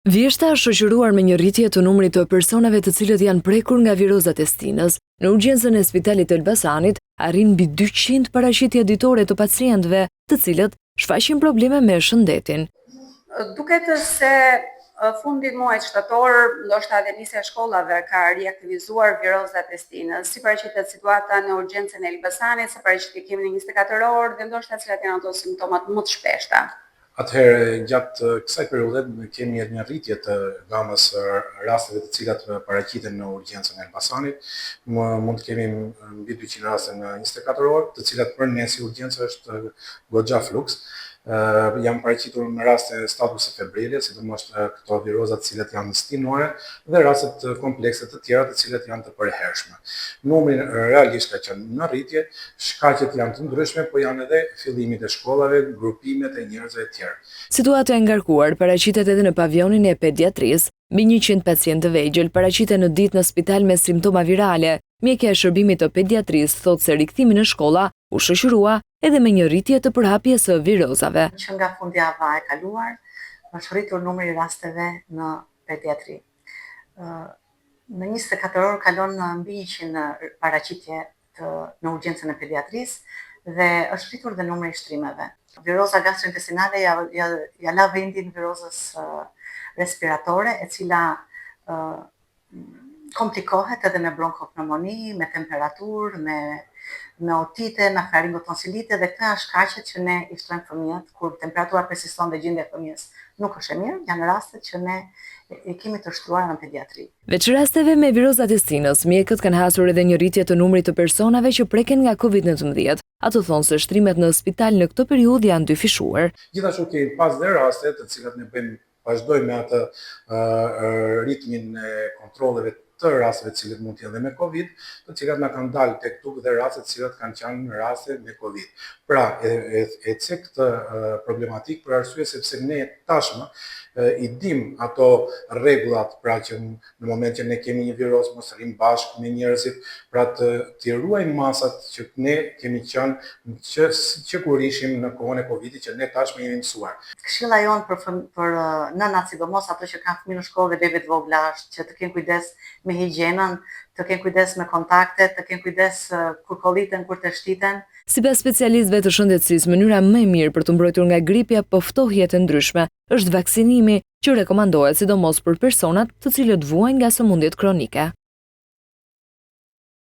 Vjeshta është shoqëruar me një rritje të numrit të personave të cilët janë prekur nga viroza testinës. Në urgjencën e Spitalit të Elbasanit arrin mbi 200 paraqitje ditore të pacientëve, të cilët shfaqin probleme me shëndetin. Duket se fundi muajit shtator, ndoshta edhe nisja e shkollave ka riaktivizuar viroza testinës, si paraqitet situata në urgjencën e Elbasanit, sa paraqitet kemi në 24 orë dhe ndoshta cilat janë ato simptomat më të shpeshta. Atëherë, gjatë kësaj periudhe kemi një rritje të gamës rasteve të cilat paraqiten në urgjencën e Elbasanit. Mund të kemi mbi 200 raste në 24 orë, të cilat për ne si urgjencë është goxha fluks. Janë paraqitur në raste statuse febrile, sidomos këto viroza të cilat janë stinuare dhe rastet komplekse të tjera të cilat janë të përhershme. Numri realisht ka qenë në rritje, shkaqet janë të ndryshme, po janë edhe fillimit e shkollave, grupimet e njerëzve e tjerë. Situata e ngarkuar paraqitet edhe në pavionin e pediatrisë. Mbi 100 pacientë të vegjël paraqiten në ditë në spital me simptoma virale. Mjekja e shërbimit të pediatrisë thotë se rikthimi në shkolla u shoqërua edhe me një rritje të përhapjes së virozave. Që nga fundjava e kaluar, është rritur numri i rasteve në pediatri. Në 24 orë kalon mbi 100 paraqitje në urgjencën e pediatrisë dhe është rritur dhe numri i shtrimeve. Viroza gastrointestinale ja la vendin virozës respiratore, e cila komplikohet edhe me bronkopneumoni, me temperaturë, me otite, me faringotonsilite dhe këta është shkaqet që ne i shtrojmë fëmijët kur temperatura persiston dhe gjendja e fëmijës nuk është e mirë, janë rastet që ne i kemi të shtruar në pediatri. Veç rasteve me viroza testinës, mjekët kanë hasur edhe një rritje të numrit të personave që preken nga COVID-19. Ato thonë se shtrimet në spital në këtë periudhë janë dyfishuar. Gjithashtu kemi pas dhe raste të cilat ne vazhdojmë me atë ritmin e kontrolleve të rasteve të cilët mund të jenë dhe me Covid, të cilat na kanë dalë tek tokë dhe raste të cilat kanë qenë raste me Covid. Pra, e cek këtë problematik për arsye sepse ne tashmë i dim ato rregullat, pra që në moment që ne kemi një viroz mos rrim bashkë me njerëzit, pra të ruajmë masat që ne kemi qenë që kur ishim në kohën e Covidit, që ne tashmë jemi mësuar. Këshilla jonë për nënat, sidomos ato që kanë fëmijë në shkollë dhe bebe të vogla, është që të kenë kujdes me higjienën, të kenë kujdes me kontaktet, të kenë kujdes kur kolliten, kur të shtiten. Sipas specialistëve të shëndetësisë, mënyra më e mirë për të mbrojtur nga gripi apo ftohjet e ndryshme është vaksinimi, që rekomandohet sidomos për personat të cilët vuajnë nga sëmundjet kronike.